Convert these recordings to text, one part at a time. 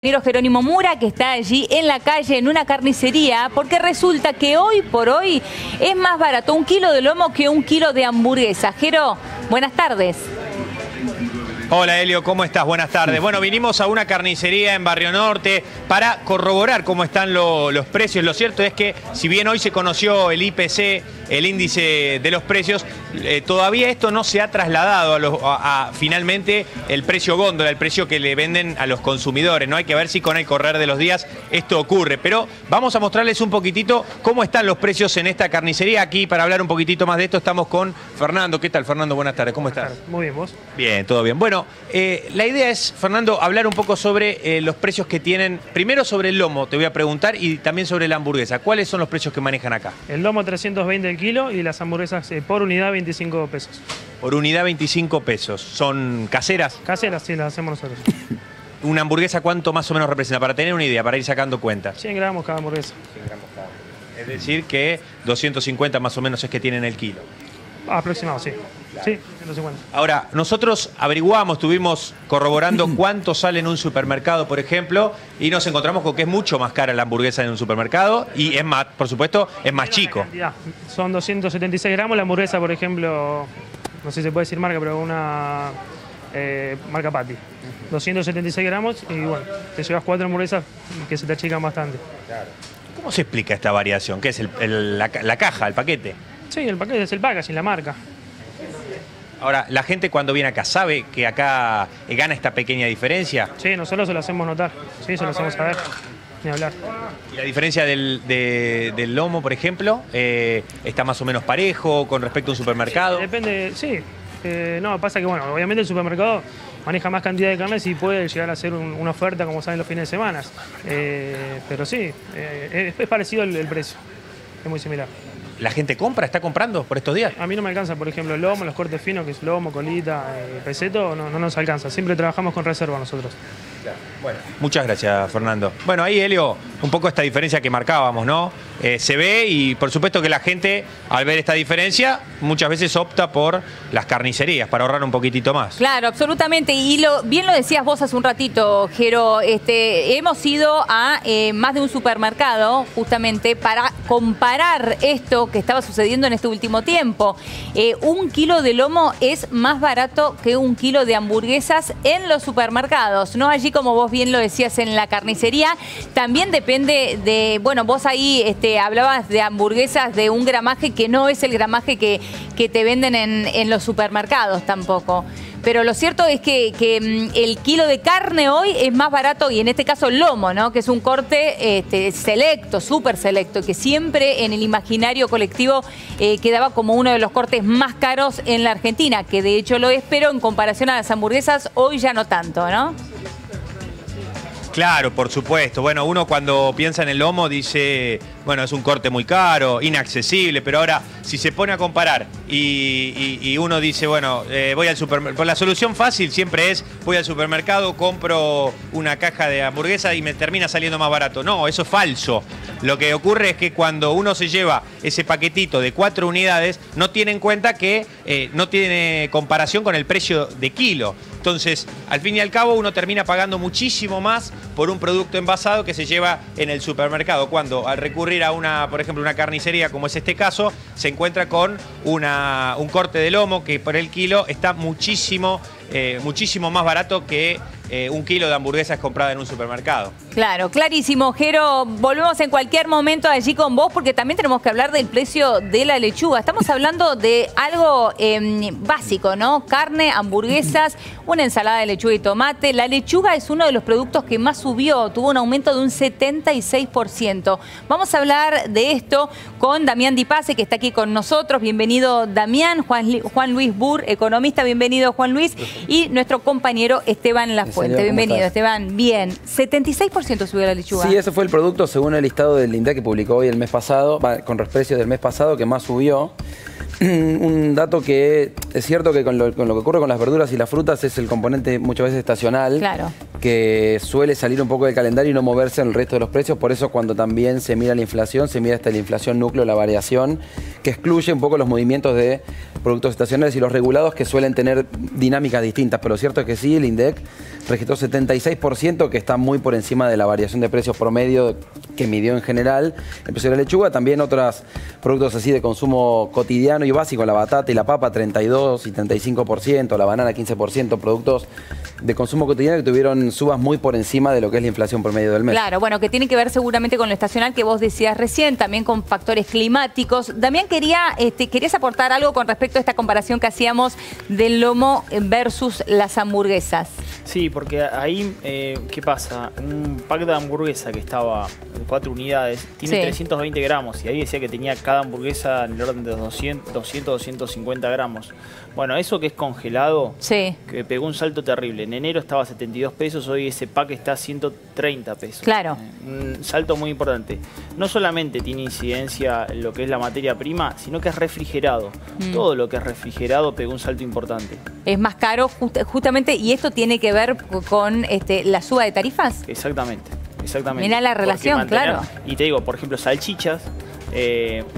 Jerónimo Mura, que está allí en la calle, en una carnicería, porque resulta que hoy por hoy es más barato un kilo de lomo que un kilo de hamburguesa. Jero, buenas tardes. Hola Helio, ¿cómo estás? Buenas tardes. Bueno, vinimos a una carnicería en Barrio Norte para corroborar cómo están los precios. Lo cierto es que si bien hoy se conoció el IPC, el índice de los precios, todavía esto no se ha trasladado a finalmente el precio góndola, el precio que le venden a los consumidores. No hay que ver si con el correr de los días esto ocurre. Pero vamos a mostrarles un poquitito cómo están los precios en esta carnicería. Aquí para hablar un poquitito más de esto estamos con Fernando. ¿Qué tal, Fernando? Buenas tardes. ¿Cómo estás? Muy bien, ¿vos? Bien, todo bien. Bueno, la idea es, Fernando, hablar un poco sobre los precios que tienen. Primero sobre el lomo, te voy a preguntar, y también sobre la hamburguesa. ¿Cuáles son los precios que manejan acá? El lomo 320 el kilo y las hamburguesas por unidad 25 pesos. Por unidad 25 pesos. ¿Son caseras? Caseras, sí, las hacemos nosotros. ¿Una hamburguesa cuánto más o menos representa? Para tener una idea, para ir sacando cuenta. 100 gramos cada hamburguesa. 100 gramos cada. Es decir que 250 más o menos es que tienen el kilo. Aproximado, sí. Sí, 150. Ahora, nosotros averiguamos, estuvimos corroborando cuánto sale en un supermercado, por ejemplo, y nos encontramos con que es mucho más cara la hamburguesa en un supermercado y es más, por supuesto, es más chico. Son 276 gramos la hamburguesa, por ejemplo, no sé si se puede decir marca, pero una marca Patty. 276 gramos y bueno, te llevas 4 hamburguesas que se te achican bastante. Claro. ¿Cómo se explica esta variación? ¿Qué es la caja, el paquete? Sí, el paquete es el packaging, la marca. Ahora, ¿la gente cuando viene acá sabe que acá gana esta pequeña diferencia? Sí, nosotros se lo hacemos notar. Sí, se lo hacemos saber. Ni hablar. ¿Y la diferencia del lomo, por ejemplo, está más o menos parejo con respecto a un supermercado? Sí, depende, sí. No, pasa que, bueno, obviamente el supermercado maneja más cantidad de carnes y puede llegar a hacer una oferta como saben los fines de semana. Pero sí, es parecido el precio. Es muy similar. ¿La gente compra? ¿Está comprando por estos días? A mí no me alcanza, por ejemplo, el lomo, los cortes finos, que es lomo, colita, peseto, no nos alcanza. Siempre trabajamos con reserva nosotros. Claro. Bueno, muchas gracias, Fernando. Bueno, ahí, Helio, un poco esta diferencia que marcábamos, ¿no? Se ve y por supuesto que la gente, al ver esta diferencia, muchas veces opta por las carnicerías para ahorrar un poquitito más. Claro, absolutamente. Y bien lo decías vos hace un ratito, Jero, hemos ido a más de un supermercado justamente para comparar esto que estaba sucediendo en este último tiempo. Un kilo de lomo es más barato que un kilo de hamburguesas en los supermercados, ¿no? Allí, como vos bien lo decías, en la carnicería, también depende de, bueno, vos ahí hablabas de hamburguesas de un gramaje que no es el gramaje que te venden en los supermercados tampoco. Pero lo cierto es que el kilo de carne hoy es más barato, y en este caso el lomo, ¿no? Que es un corte selecto, súper selecto, que siempre en el imaginario colectivo quedaba como uno de los cortes más caros en la Argentina, que de hecho lo es, pero en comparación a las hamburguesas hoy ya no tanto, ¿no? Claro, por supuesto. Bueno, uno cuando piensa en el lomo dice, bueno, es un corte muy caro, inaccesible, pero ahora si se pone a comparar y uno dice, bueno, voy al supermercado, la solución fácil siempre es, voy al supermercado, compro una caja de hamburguesa y me termina saliendo más barato. No, eso es falso. Lo que ocurre es que cuando uno se lleva ese paquetito de 4 unidades, no tiene en cuenta que no tiene comparación con el precio de kilo. Entonces, al fin y al cabo, uno termina pagando muchísimo más por un producto envasado que se lleva en el supermercado, cuando al recurrir a por ejemplo, una carnicería, como es este caso, se encuentra con un corte de lomo que por el kilo está muchísimo más barato que un kilo de hamburguesas comprada en un supermercado. Claro, clarísimo, Jero. Volvemos en cualquier momento allí con vos porque también tenemos que hablar del precio de la lechuga. Estamos hablando de algo básico, ¿no? Carne, hamburguesas, una ensalada de lechuga y tomate. La lechuga es uno de los productos que más subió, tuvo un aumento de un 76%. Vamos a hablar de esto con Damián Di Pace, que está aquí con nosotros. Bienvenido, Damián. Juan Luis Burr, economista. Bienvenido, Juan Luis. Y nuestro compañero Esteban Lafuente. Bienvenido, Esteban. Bien, 76% subió la lechuga. Sí, ese fue el producto según el listado del INDEC que publicó hoy el mes pasado, con los precios del mes pasado, que más subió. Un dato que es cierto que con lo que ocurre con las verduras y las frutas es el componente muchas veces estacional. Claro. que suele salir un poco del calendario y no moverse en el resto de los precios. Por eso cuando también se mira la inflación, se mira hasta la inflación núcleo, la variación, que excluye un poco los movimientos de productos estacionales y los regulados, que suelen tener dinámicas distintas. Pero lo cierto es que sí, el INDEC registró 76%, que está muy por encima de la variación de precios promedio que midió en general el precio de la lechuga. También otros productos así de consumo cotidiano y básico, la batata y la papa 32 y 35%, la banana 15%, productos de consumo cotidiano que tuvieron subas muy por encima de lo que es la inflación promedio del mes. Claro, bueno, que tiene que ver seguramente con lo estacional que vos decías recién, también con factores climáticos. Damián, querías aportar algo con respecto a esta comparación que hacíamos del lomo versus las hamburguesas. Sí, porque ahí, ¿qué pasa? Un pack de hamburguesa que estaba en 4 unidades, tiene 320 gramos, y ahí decía que tenía cada hamburguesa en el orden de 200-250 gramos. Bueno, eso que es congelado, que pegó un salto terrible. En enero estaba a 72 pesos, hoy ese pack está a 130 pesos. Claro. Un salto muy importante. No solamente tiene incidencia en lo que es la materia prima, sino que es refrigerado. Todo lo que es refrigerado pegó un salto importante. Es más caro justamente, y esto tiene que ver con la suba de tarifas. Exactamente. Mirá la relación, claro. Y te digo, por ejemplo, salchichas,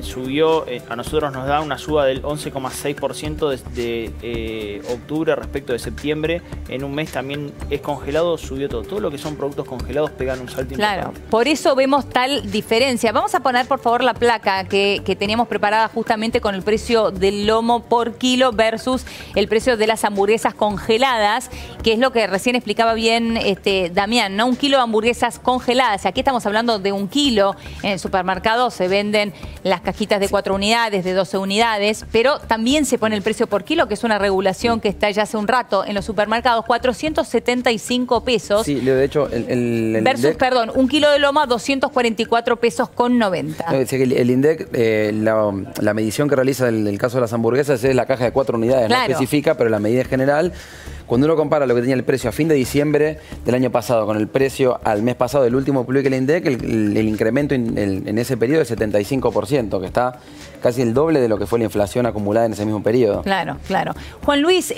subió, a nosotros nos da una suba del 11,6% de octubre respecto de septiembre. En un mes también es congelado, subió todo. Todo lo que son productos congelados pegan un salto importante. Por eso vemos tal diferencia. Vamos a poner, por favor, la placa que teníamos preparada justamente con el precio del lomo por kilo versus el precio de las hamburguesas congeladas, que es lo que recién explicaba bien Damián, ¿no? Un kilo de hamburguesas congeladas. Aquí estamos hablando de un kilo. En el supermercado se venden las cajitas de 4 unidades, de 12 unidades, pero también se pone el precio por kilo, que es una regulación que está ya hace un rato en los supermercados, 475 pesos. Sí, de hecho, versus, perdón, un kilo de loma, 244 pesos con 90. El INDEC, la medición que realiza en el caso de las hamburguesas es la caja de 4 unidades, no especifica, pero la medida general. Cuando uno compara lo que tenía el precio a fin de diciembre del año pasado con el precio al mes pasado del último publica el INDEC, el incremento en ese periodo es 75%, que está casi el doble de lo que fue la inflación acumulada en ese mismo periodo. Claro. Juan Luis,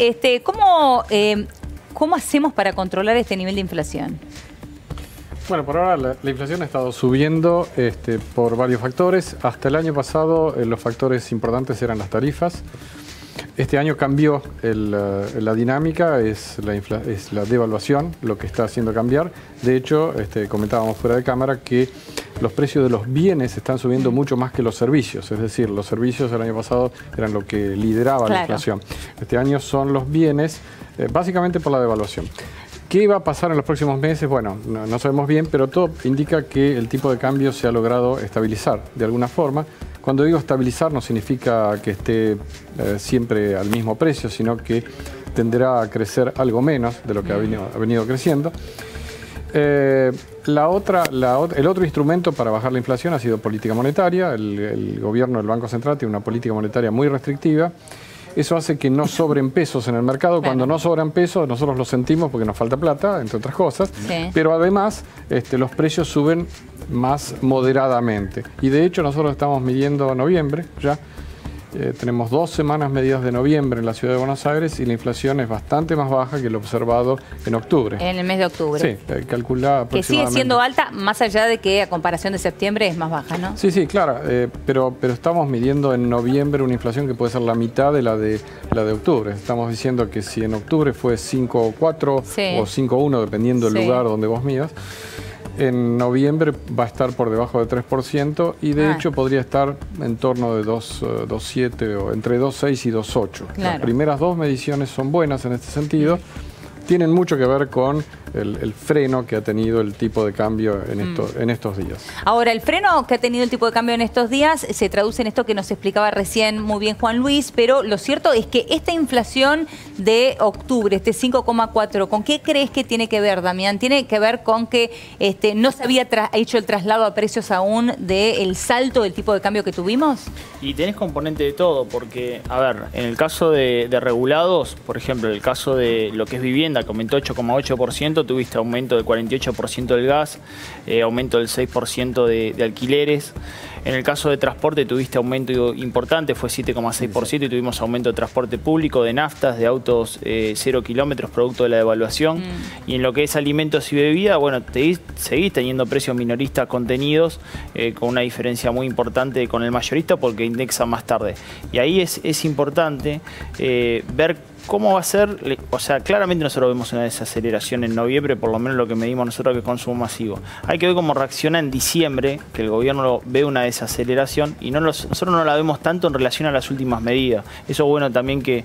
¿cómo hacemos para controlar este nivel de inflación? Bueno, por ahora la inflación ha estado subiendo por varios factores. Hasta el año pasado los factores importantes eran las tarifas. Este año cambió la dinámica, es la devaluación lo que está haciendo cambiar. De hecho, comentábamos fuera de cámara que los precios de los bienes están subiendo mucho más que los servicios. Es decir, los servicios el año pasado eran lo que lideraba la inflación. Este año son los bienes, básicamente por la devaluación. ¿Qué va a pasar en los próximos meses? Bueno, no sabemos bien, pero todo indica que el tipo de cambio se ha logrado estabilizar de alguna forma. Cuando digo estabilizar no significa que esté siempre al mismo precio, sino que tenderá a crecer algo menos de lo que ha venido creciendo. El otro instrumento para bajar la inflación ha sido política monetaria. El gobierno del Banco Central tiene una política monetaria muy restrictiva. Eso hace que no sobren pesos en el mercado. Cuando no sobran pesos, nosotros lo sentimos porque nos falta plata, entre otras cosas. Pero además, los precios suben más moderadamente. Y de hecho, nosotros estamos midiendo noviembre ya. Tenemos 2 semanas medidas de noviembre en la ciudad de Buenos Aires y la inflación es bastante más baja que lo observado en octubre. En el mes de octubre. Sí, calcula aproximadamente. Que sigue siendo alta, más allá de que a comparación de septiembre es más baja, ¿no? Sí, claro, pero estamos midiendo en noviembre una inflación que puede ser la mitad de la de octubre. Estamos diciendo que si en octubre fue 5,4 o 5,1, dependiendo del lugar donde vos midas, en noviembre va a estar por debajo de 3% y de hecho podría estar en torno de 2,7 o entre 2,6 y 2,8. Las primeras 2 mediciones son buenas en este sentido. Tienen mucho que ver con el freno que ha tenido el tipo de cambio en estos días. Ahora, el freno que ha tenido el tipo de cambio en estos días se traduce en esto que nos explicaba recién muy bien Juan Luis, pero lo cierto es que esta inflación de octubre, 5,4, ¿con qué crees que tiene que ver, Damián? ¿Tiene que ver con que no se había hecho el traslado a precios aún del salto del tipo de cambio que tuvimos? Y tenés componente de todo, porque, a ver, en el caso de regulados, por ejemplo, el caso de lo que es vivienda, que aumentó 8,8%, producto, tuviste aumento del 48% del gas, aumento del 6% de alquileres. En el caso de transporte tuviste aumento importante, fue 7,6% y tuvimos aumento de transporte público, de naftas, de autos 0 kilómetros, producto de la devaluación. Y en lo que es alimentos y bebida, bueno, seguís teniendo precios minoristas contenidos, con una diferencia muy importante con el mayorista porque indexa más tarde. Y ahí es importante ver cómo va a ser, o sea, claramente nosotros vemos una desaceleración en noviembre, por lo menos lo que medimos nosotros que es consumo masivo. Hay que ver cómo reacciona en diciembre, que el gobierno ve una desaceleración y nosotros no la vemos tanto en relación a las últimas medidas. Eso es bueno también que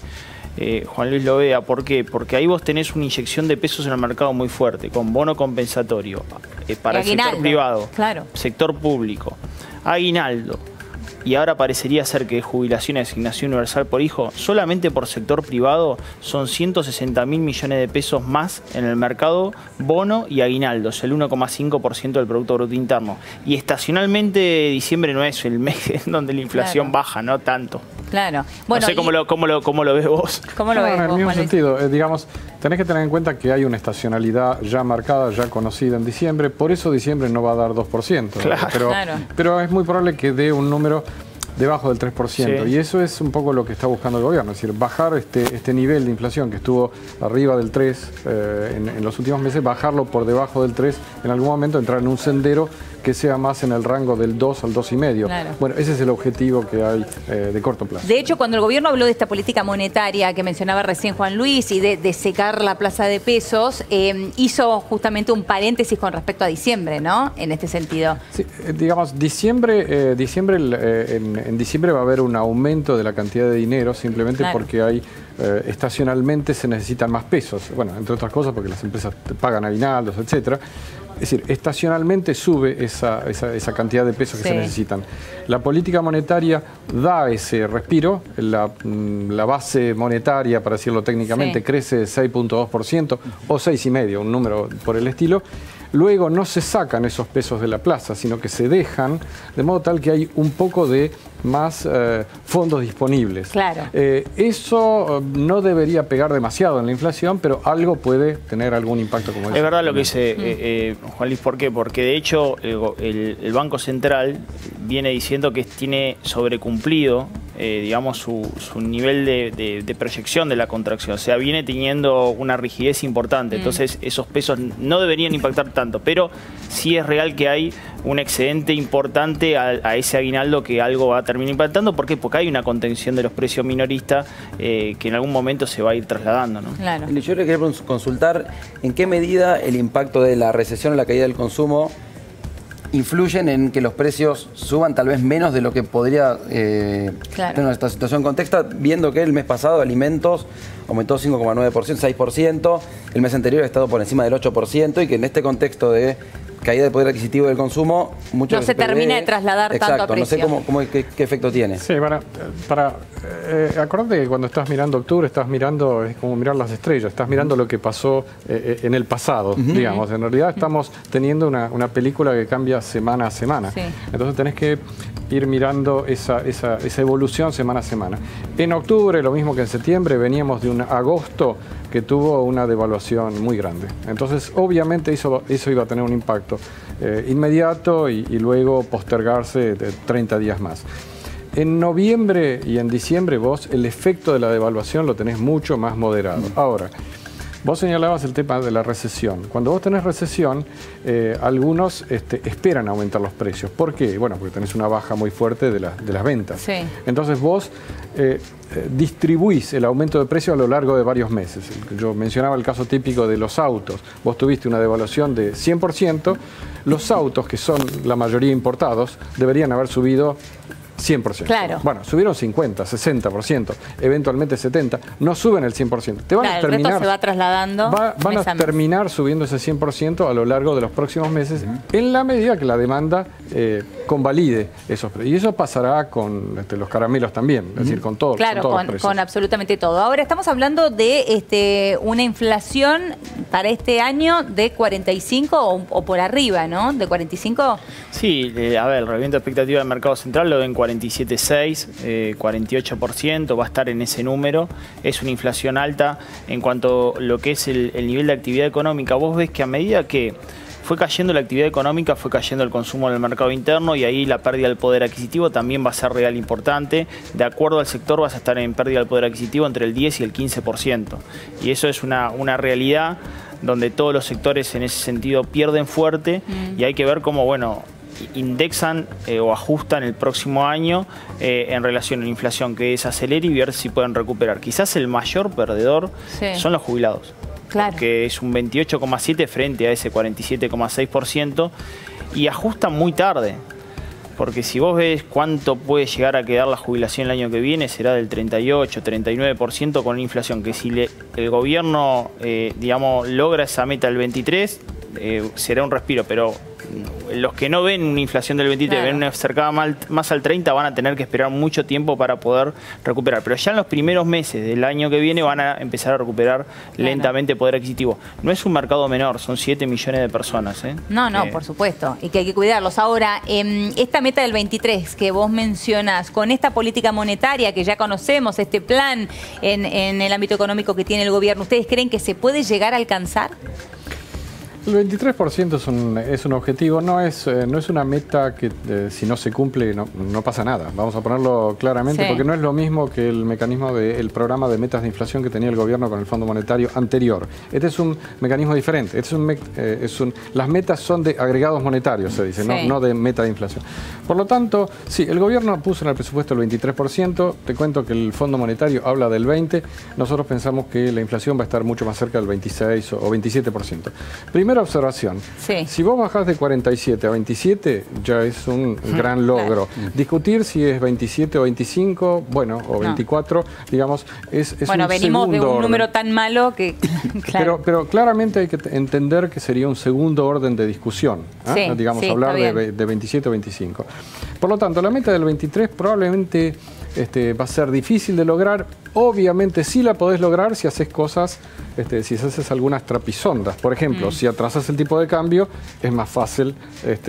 Juan Luis lo vea. ¿Por qué? Porque ahí vos tenés una inyección de pesos en el mercado muy fuerte, con bono compensatorio para el sector privado, sector público, aguinaldo. Y ahora parecería ser que jubilación y asignación universal por hijo, solamente por sector privado, son 160.000 millones de pesos más en el mercado, bono y aguinaldos, el 1,5% del Producto Bruto Interno. Y estacionalmente diciembre no es el mes en donde la inflación baja, no tanto. Claro. Bueno, no sé cómo lo ves vos. ¿Cómo lo ves en el vos, mismo Juan Luis? sentido, digamos, tenés que tener en cuenta que hay una estacionalidad ya marcada, ya conocida en diciembre, por eso diciembre no va a dar 2%. Claro. Pero es muy probable que dé un número debajo del 3%. Sí. Y eso es un poco lo que está buscando el gobierno, es decir, bajar este nivel de inflación que estuvo arriba del 3 en los últimos meses, bajarlo por debajo del 3, en algún momento entrar en un sendero que sea más en el rango del 2 al 2,5. Claro. Bueno, ese es el objetivo que hay de corto plazo. De hecho, cuando el gobierno habló de esta política monetaria que mencionaba recién Juan Luis y de secar la plaza de pesos, hizo justamente un paréntesis con respecto a diciembre, ¿no? En este sentido. Sí, digamos, en diciembre va a haber un aumento de la cantidad de dinero simplemente porque hay estacionalmente se necesitan más pesos. Bueno, entre otras cosas porque las empresas pagan aguinaldos, etcétera. Es decir, estacionalmente sube esa cantidad de pesos que se necesitan. La política monetaria da ese respiro, la base monetaria, para decirlo técnicamente, crece 6,2% o 6,5%, un número por el estilo. Luego no se sacan esos pesos de la plaza, sino que se dejan, de modo tal que hay un poco de más fondos disponibles. Claro. Eso no debería pegar demasiado en la inflación, pero algo puede tener algún impacto como ese. Es verdad lo que dice Juan Luis, ¿por qué? Porque de hecho el Banco Central viene diciendo que tiene sobrecumplido digamos, su nivel de proyección de la contracción. O sea, viene teniendo una rigidez importante. Entonces, esos pesos no deberían impactar tanto. Pero sí es real que hay un excedente importante a ese aguinaldo que algo va a terminar impactando. ¿Por qué? Porque hay una contención de los precios minoristas que en algún momento se va a ir trasladando, ¿no? Claro. Yo le quería consultar en qué medida el impacto de la recesión o la caída del consumo influyen en que los precios suban tal vez menos de lo que podría tener esta situación contexta, viendo que el mes pasado alimentos aumentó 5,9%, 6%, el mes anterior ha estado por encima del 8% y que en este contexto de caída de poder adquisitivo del consumo, mucho no se termina de trasladar tanto a precio. No sé qué efecto tiene. Sí, acordate que cuando estás mirando octubre, estás mirando, es como mirar las estrellas, estás mirando lo que pasó en el pasado, digamos. En realidad estamos teniendo una película que cambia semana a semana. Sí. Entonces tenés que ir mirando esa evolución semana a semana. En octubre, lo mismo que en septiembre, veníamos de un agosto que tuvo una devaluación muy grande. Entonces, obviamente, eso iba a tener un impacto inmediato y luego postergarse de 30 días más. En noviembre y en diciembre vos el efecto de la devaluación lo tenés mucho más moderado. Ahora, vos señalabas el tema de la recesión. Cuando vos tenés recesión, algunos esperan aumentar los precios. ¿Por qué? Bueno, porque tenés una baja muy fuerte de las ventas. Sí. Entonces vos distribuís el aumento de precios a lo largo de varios meses. Yo mencionaba el caso típico de los autos. Vos tuviste una devaluación de 100%. Los autos, que son la mayoría importados, deberían haber subido 100%. Claro. Bueno, subieron 50, 60%, eventualmente 70%. No suben el 100%. Te van a terminar, el resto se va trasladando. Van a terminar subiendo ese 100% a lo largo de los próximos meses, en la medida que la demanda convalide esos precios. Y eso pasará con los caramelos también, es decir, con todo. Claro, con absolutamente todo. Ahora estamos hablando de una inflación para este año de 45 o por arriba, ¿no? ¿De 45? Sí, a ver, el reviento de expectativa del mercado central lo ven 45. 47,6, 48%, va a estar en ese número. Es una inflación alta en cuanto a lo que es el nivel de actividad económica. Vos ves que a medida que fue cayendo la actividad económica, fue cayendo el consumo en el mercado interno y ahí la pérdida del poder adquisitivo también va a ser real importante. De acuerdo al sector vas a estar en pérdida del poder adquisitivo entre el 10 y el 15%. Y eso es una realidad donde todos los sectores en ese sentido pierden fuerte y hay que ver cómo, bueno, indexan o ajustan el próximo año en relación a la inflación que desacelere y ver si pueden recuperar. Quizás el mayor perdedor son los jubilados. Claro. Que es un 28,7 frente a ese 47,6% y ajustan muy tarde. Porque si vos ves cuánto puede llegar a quedar la jubilación el año que viene, será del 38, 39% con la inflación, que si el gobierno, digamos, logra esa meta del 23, será un respiro, pero los que no ven una inflación del 23, ven una cercana más al 30, van a tener que esperar mucho tiempo para poder recuperar. Pero ya en los primeros meses del año que viene van a empezar a recuperar lentamente poder adquisitivo. No es un mercado menor, son 7 millones de personas. No, por supuesto, y que hay que cuidarlos. Ahora, esta meta del 23 que vos mencionás, con esta política monetaria que ya conocemos, este plan en el ámbito económico que tiene el gobierno, ¿ustedes creen que se puede llegar a alcanzar? El 23% es un objetivo, no es una meta que si no se cumple no pasa nada. Vamos a ponerlo claramente porque no es lo mismo que el mecanismo del programa de metas de inflación que tenía el gobierno con el Fondo Monetario anterior. Este es un mecanismo diferente. Las metas son de agregados monetarios, se dice, no de meta de inflación. Por lo tanto, sí, el gobierno puso en el presupuesto el 23%. Te cuento que el Fondo Monetario habla del 20%. Nosotros pensamos que la inflación va a estar mucho más cerca del 26 o 27%. Primera observación. Si vos bajás de 47 a 27, ya es un gran logro. Discutir si es 27 o 25, bueno, o 24, digamos, es un venimos de un orden. Número tan malo que... pero claramente hay que entender que sería un segundo orden de discusión. Digamos, hablar de 27 o 25. Por lo tanto, la meta del 23 probablemente va a ser difícil de lograr. Obviamente sí la podés lograr si haces cosas, si haces algunas trapisondas. Por ejemplo, si atrasas el tipo de cambio, es más fácil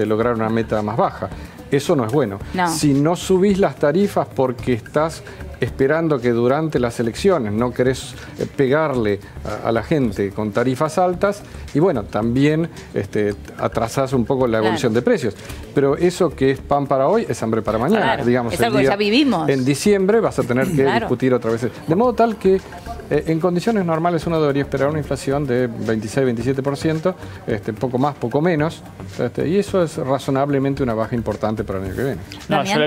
lograr una meta más baja. Eso no es bueno. Si no subís las tarifas porque estás esperando que durante las elecciones no querés pegarle a la gente con tarifas altas, y bueno, también atrasás un poco la evolución de precios. Pero eso que es pan para hoy es hambre para mañana. Digamos, es algo que ya vivimos. En diciembre vas a tener que discutir otra vez. De modo tal que en condiciones normales uno debería esperar una inflación de 26-27%, poco más, poco menos, y eso es razonablemente una baja importante para el año que viene. No, yo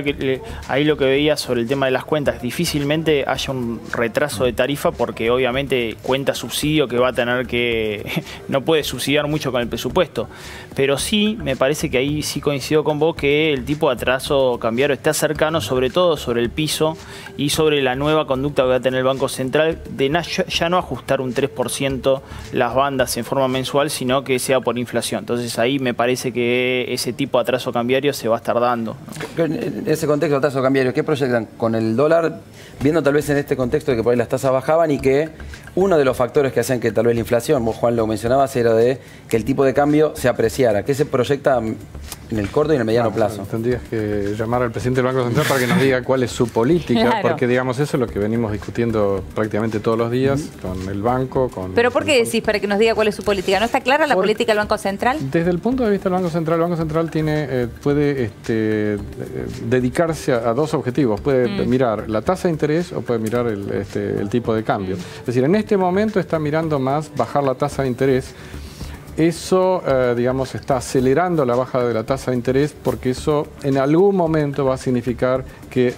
ahí lo que veía sobre el tema de las cuentas, difícilmente haya un retraso de tarifa porque obviamente cuenta subsidio que va a tener que... no puede subsidiar mucho con el presupuesto, pero sí me parece que ahí sí coincido con vos que el tipo de atraso cambiario está cercano, sobre todo sobre el piso y sobre la nueva conducta que va a tener el Banco Central de ya no ajustar un 3% las bandas en forma mensual, sino que sea por inflación. Entonces ahí me parece que ese tipo de atraso cambiario se va a estar dando. En ese contexto de atraso cambiario, ¿qué proyectan con el dólar? Viendo tal vez en este contexto de que por ahí las tasas bajaban y que uno de los factores que hacían que tal vez la inflación, vos Juan lo mencionabas, era de que el tipo de cambio se apreciara. ¿Qué se proyecta en el corto y en el mediano plazo? Tendrías que llamar al presidente del Banco Central para que nos diga cuál es su política, porque digamos eso es lo que venimos discutiendo prácticamente todos los días con el banco. ¿Pero por qué decís para que nos diga cuál es su política? ¿No está clara la política del Banco Central? Desde el punto de vista del Banco Central puede dedicarse a dos objetivos. Puede mirar la tasa de interés o puede mirar el tipo de cambio. Es decir, en este momento está mirando más bajar la tasa de interés. Eso, digamos, está acelerando la baja de la tasa de interés porque eso en algún momento va a significar que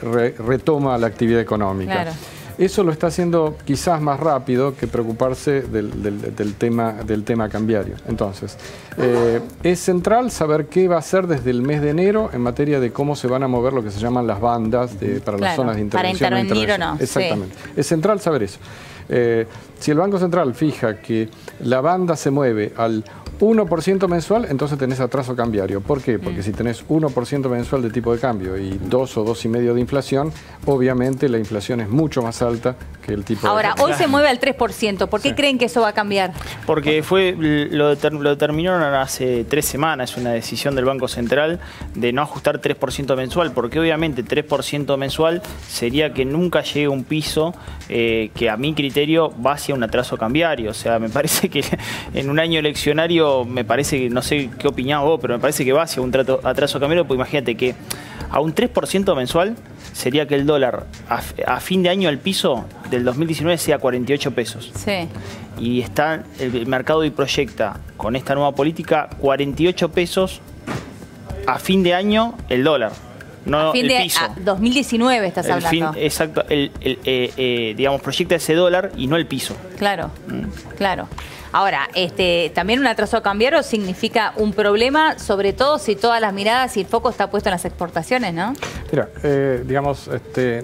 retoma la actividad económica. Claro. Eso lo está haciendo quizás más rápido que preocuparse del tema cambiario. Entonces, es central saber qué va a hacer desde el mes de enero en materia de cómo se van a mover lo que se llaman las bandas para las zonas de intervención. Para intervenir o no. Exactamente. Es central saber eso. Si el Banco Central fija que la banda se mueve al 1% mensual, entonces tenés atraso cambiario. ¿Por qué? Porque si tenés 1% mensual de tipo de cambio y 2 o 2,5% de inflación, obviamente la inflación es mucho más alta que el tipo Ahora, de cambio. hoy se mueve al 3%. ¿Por qué creen que eso va a cambiar? Porque lo determinaron hace 3 semanas, una decisión del Banco Central de no ajustar 3% mensual, porque obviamente 3% mensual sería que nunca llegue a un piso que a mi criterio va hacia un atraso cambiario. O sea, me parece que en un año eleccionario, me parece que, no sé qué opinás vos, pero me parece que va hacia un atraso cambiario, porque imagínate que a un 3% mensual sería que el dólar a fin de año al piso del 2019 sea 48 pesos. Sí. Y está el mercado y proyecta con esta nueva política 48 pesos a fin de año el dólar. No A fin el de piso. 2019 estás hablando. Exacto, digamos, proyecta ese dólar y no el piso. Claro, claro. Ahora, también un atraso cambiario significa un problema, sobre todo si todas las miradas y el foco está puesto en las exportaciones, ¿no? Mira, digamos,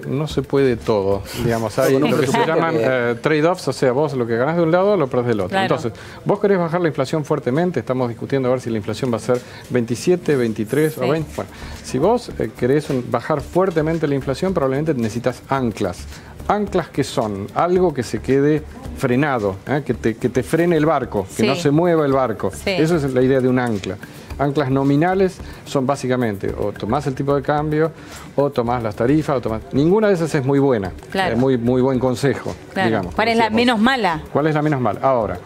no se puede todo. Digamos, hay lo que se llaman trade-offs, o sea, vos lo que ganás de un lado lo perdés del otro. Claro. Entonces, vos querés bajar la inflación fuertemente, estamos discutiendo a ver si la inflación va a ser 27, 23 o 20. Bueno, si vos querés bajar fuertemente la inflación, probablemente necesitas anclas. Anclas que son algo que se quede frenado, que te frene el barco, que no se mueva el barco. Sí. Esa es la idea de un ancla. Anclas nominales son básicamente o tomás el tipo de cambio o tomás las tarifas. Ninguna de esas es muy buena. Claro. Es muy buen consejo. Claro. Digamos, ¿Cuál es la menos mala? ¿Cuál es la menos mala? Ahora,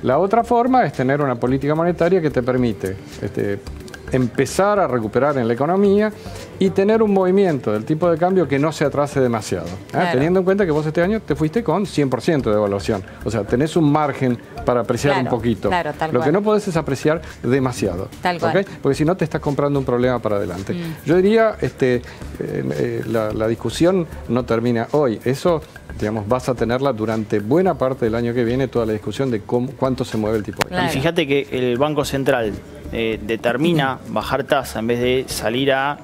la otra forma es tener una política monetaria que te permite empezar a recuperar en la economía y tener un movimiento del tipo de cambio que no se atrase demasiado. Claro. Teniendo en cuenta que vos este año te fuiste con 100% de evaluación. O sea, tenés un margen para apreciar un poquito. Claro, tal Lo cual. que no podés es apreciar demasiado. Tal cual. ¿Ok? Porque si no te estás comprando un problema para adelante. Yo diría, la discusión no termina hoy. Eso, digamos, vas a tenerla durante buena parte del año que viene, toda la discusión de cuánto se mueve el tipo de cambio. Claro. Y fíjate que el Banco Central determina bajar tasa en vez de salir a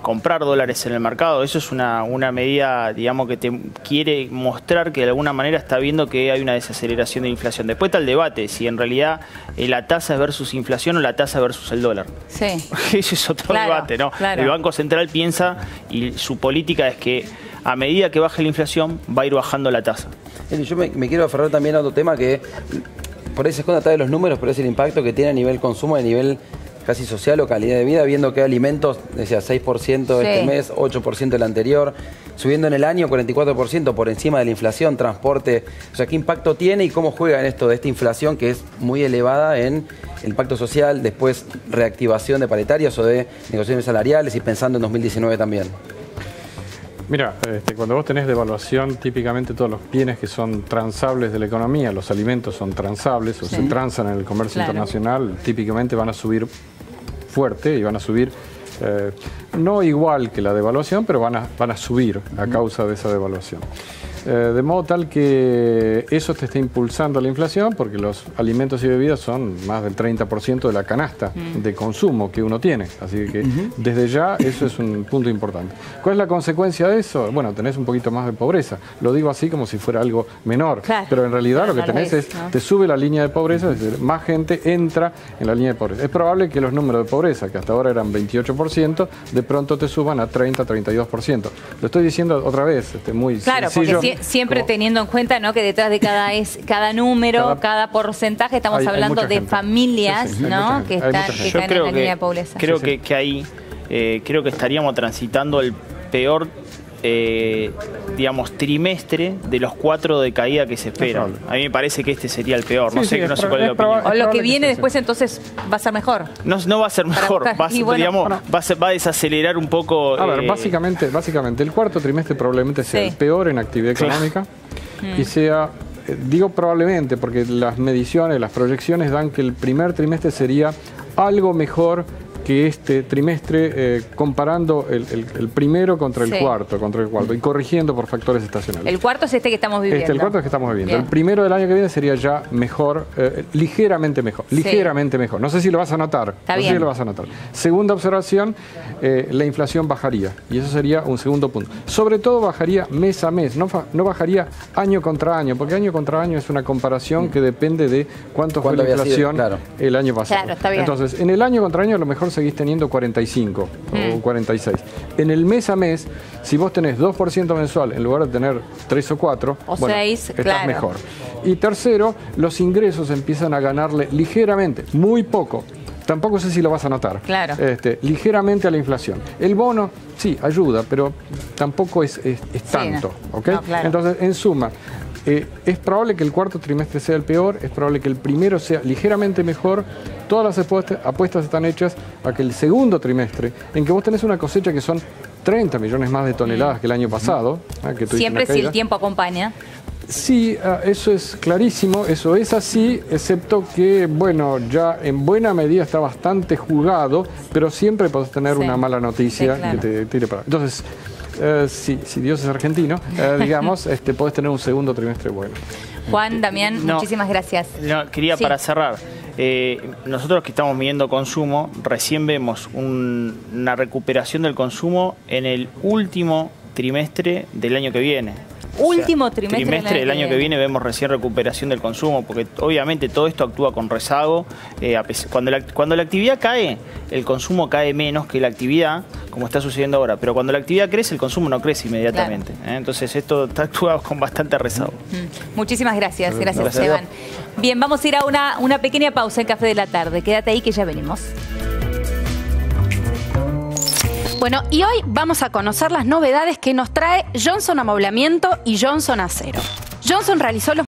comprar dólares en el mercado. Eso es una medida, digamos, que te quiere mostrar que de alguna manera está viendo que hay una desaceleración de la inflación. Después está el debate, si en realidad la tasa es versus inflación o la tasa versus el dólar. Sí. Ese es otro debate, ¿no? Claro. El Banco Central piensa y su política es que a medida que baje la inflación va a ir bajando la tasa. Yo me quiero aferrar también a otro tema que por ahí se esconde atrás de los números, pero es el impacto que tiene a nivel consumo, a nivel casi social o calidad de vida, viendo que alimentos, decía 6% este mes, 8% el anterior, subiendo en el año 44% por encima de la inflación, transporte. O sea, ¿qué impacto tiene y cómo juega en esto de esta inflación que es muy elevada en el impacto social, después reactivación de paritarias o de negociaciones salariales y pensando en 2019 también? Mira, cuando vos tenés devaluación, típicamente todos los bienes que son transables de la economía, los alimentos son transables o se transan en el comercio internacional, típicamente van a subir fuerte y van a subir, no igual que la devaluación, pero van a subir a causa de esa devaluación. De modo tal que eso te está impulsando la inflación, porque los alimentos y bebidas son más del 30% de la canasta de consumo que uno tiene. Así que desde ya eso es un punto importante. ¿Cuál es la consecuencia de eso? Bueno, tenés un poquito más de pobreza. Lo digo así como si fuera algo menor, pero en realidad lo que tenés es, te sube la línea de pobreza, es decir, más gente entra en la línea de pobreza. Es probable que los números de pobreza, que hasta ahora eran 28%, de pronto te suban a 30, 32%. Lo estoy diciendo otra vez, muy sencillo. Porque siempre teniendo en cuenta, ¿no?, que detrás de cada número, cada porcentaje, estamos hablando de familias, ¿no?, que están en la línea de pobreza. Creo que ahí creo que estaríamos transitando el peor digamos, trimestre de los 4 de caída que se esperan. A mí me parece que este sería el peor. No sé cuál es la opinión. O lo que viene después entonces va a ser mejor. No va a ser mejor, va a desacelerar un poco. A ver, básicamente el cuarto trimestre probablemente sea el peor en actividad económica y sea, digo probablemente porque las mediciones, las proyecciones dan que el primer trimestre sería algo mejor que este trimestre, comparando el primero contra el cuarto, y corrigiendo por factores estacionales. El cuarto es este que estamos viviendo. El cuarto es que estamos viviendo. Bien. El primero del año que viene sería ya mejor, ligeramente mejor. Ligeramente mejor. No sé si lo vas a notar. Está no bien. sé si lo vas a notar. Segunda observación, la inflación bajaría. Y eso sería un segundo punto. Sobre todo bajaría mes a mes. No bajaría año contra año, porque año contra año es una comparación que depende de cuánto fue la inflación el año pasado. Claro, está bien. Entonces, en el año contra año a lo mejor seguís teniendo 45 o 46. En el mes a mes, si vos tenés 2% mensual en lugar de tener 3 o 4, o bueno, 6, estás claro. mejor. Y tercero, los ingresos empiezan a ganarle ligeramente, muy poco. Tampoco sé si lo vas a notar. Claro. Ligeramente a la inflación. El bono, sí, ayuda, pero tampoco es tanto. no. ¿Ok? No, claro. Entonces, en suma, es probable que el cuarto trimestre sea el peor, es probable que el primero sea ligeramente mejor. Todas las apuestas están hechas a que el segundo trimestre, en que vos tenés una cosecha que son 30 millones más de toneladas que el año pasado. Que Siempre si el tiempo acompaña. Sí, eso es clarísimo, eso es así, excepto que, bueno, ya en buena medida está bastante jugado, pero siempre podés tener una mala noticia que te tire para. Entonces, si Dios es argentino, digamos, podés tener un segundo trimestre bueno. Juan, Damián, muchísimas gracias. Quería para cerrar. Nosotros que estamos midiendo consumo, recién vemos una recuperación del consumo en el último trimestre del año que viene. Último trimestre del año que viene vemos recién recuperación del consumo, porque obviamente todo esto actúa con rezago. Cuando la actividad cae, el consumo cae menos que la actividad, como está sucediendo ahora. Pero cuando la actividad crece, el consumo no crece inmediatamente. Claro. Entonces esto está actuado con bastante rezago. Muchísimas gracias. Gracias, Esteban. Bien, vamos a ir a una pequeña pausa en Café de la Tarde. Quédate ahí que ya venimos. Bueno, y hoy vamos a conocer las novedades que nos trae Johnson Amoblamiento y Johnson Acero. Johnson realizó los